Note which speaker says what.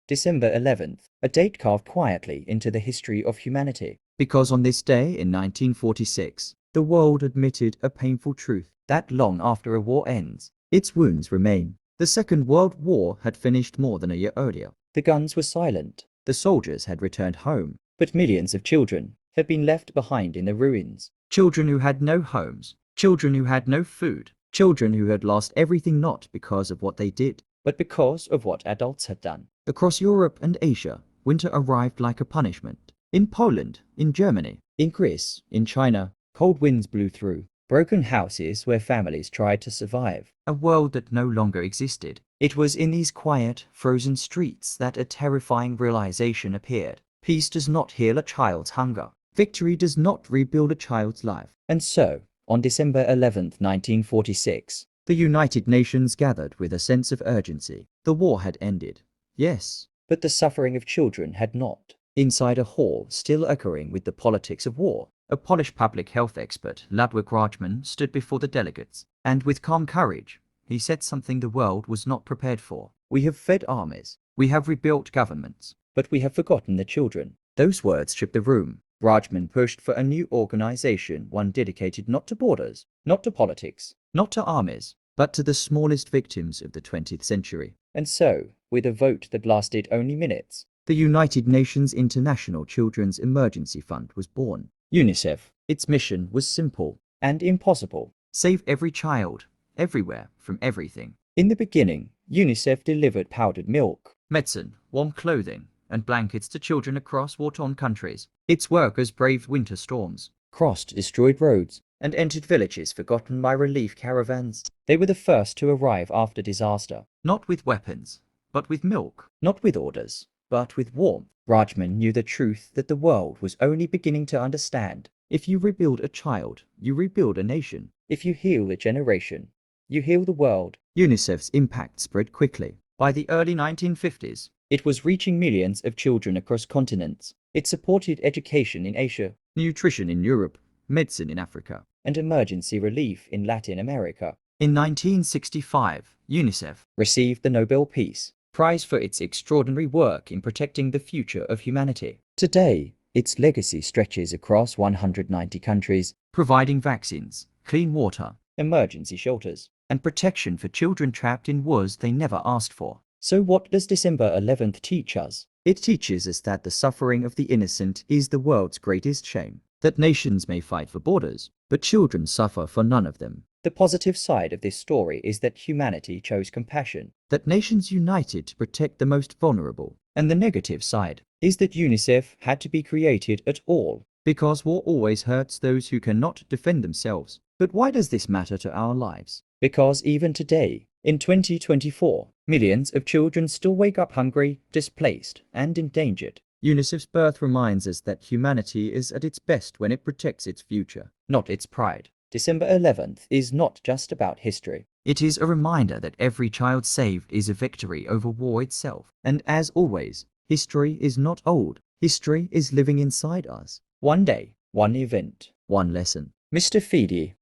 Speaker 1: December 11th, a date carved quietly into the history of humanity. Because on this day in 1946, the world admitted a painful truth that long after a war ends, its wounds remain. The Second World War had finished more than a year earlier. The guns were silent, the soldiers had returned home, but millions of children had been left behind in the ruins. Children who had no homes, children who had no food, children who had lost everything not because of what they did, but because of what adults had done. Across Europe and Asia, winter arrived like a punishment. In Poland, in Germany, in Greece, in China, cold winds blew through. Broken houses where families tried to survive. A world that no longer existed. It was in these quiet, frozen streets that a terrifying realization appeared. Peace does not heal a child's hunger. Victory does not rebuild a child's life. And so, on December 11th, 1946, the United Nations gathered with a sense of urgency. The war had ended. Yes, but the suffering of children had not. Inside a hall still echoing with the politics of war, a Polish public health expert, Ludwig Rajman, stood before the delegates, and with calm courage, he said something the world was not prepared for. We have fed armies, we have rebuilt governments, but we have forgotten the children. Those words shook the room. Rajman pushed for a new organization, one dedicated not to borders, not to politics, not to armies, but to the smallest victims of the 20th century. And so, with a vote that lasted only minutes, the United Nations International Children's Emergency Fund was born. UNICEF. Its mission was simple and impossible. Save every child, everywhere, from everything. In the beginning, UNICEF delivered powdered milk, medicine, warm clothing, and blankets to children across war-torn countries. Its workers braved winter storms, crossed destroyed roads, and entered villages forgotten by relief caravans. They were the first to arrive after disaster, not with weapons, but with milk, not with orders, but with warmth. Rajman knew the truth that the world was only beginning to understand. If you rebuild a child, you rebuild a nation. If you heal a generation, you heal the world. UNICEF's impact spread quickly. By the early 1950s, it was reaching millions of children across continents. It supported education in Asia, nutrition in Europe, medicine in Africa, and emergency relief in Latin America. In 1965, UNICEF received the Nobel Peace Prize for its extraordinary work in protecting the future of humanity. Today, its legacy stretches across 190 countries, providing vaccines, clean water, emergency shelters, and protection for children trapped in wars they never asked for. So what does December 11th teach us? It teaches us that the suffering of the innocent is the world's greatest shame, that nations may fight for borders, but children suffer for none of them. The positive side of this story is that humanity chose compassion, that nations united to protect the most vulnerable. And the negative side is that UNICEF had to be created at all, because war always hurts those who cannot defend themselves. But why does this matter to our lives? Because even today, in 2024, millions of children still wake up hungry, displaced, and endangered. UNICEF's birth reminds us that humanity is at its best when it protects its future, not its pride. December 11th is not just about history. It is a reminder that every child saved is a victory over war itself. And as always, history is not old. History is living inside us. One day, one event, one lesson. Mr. Fidi,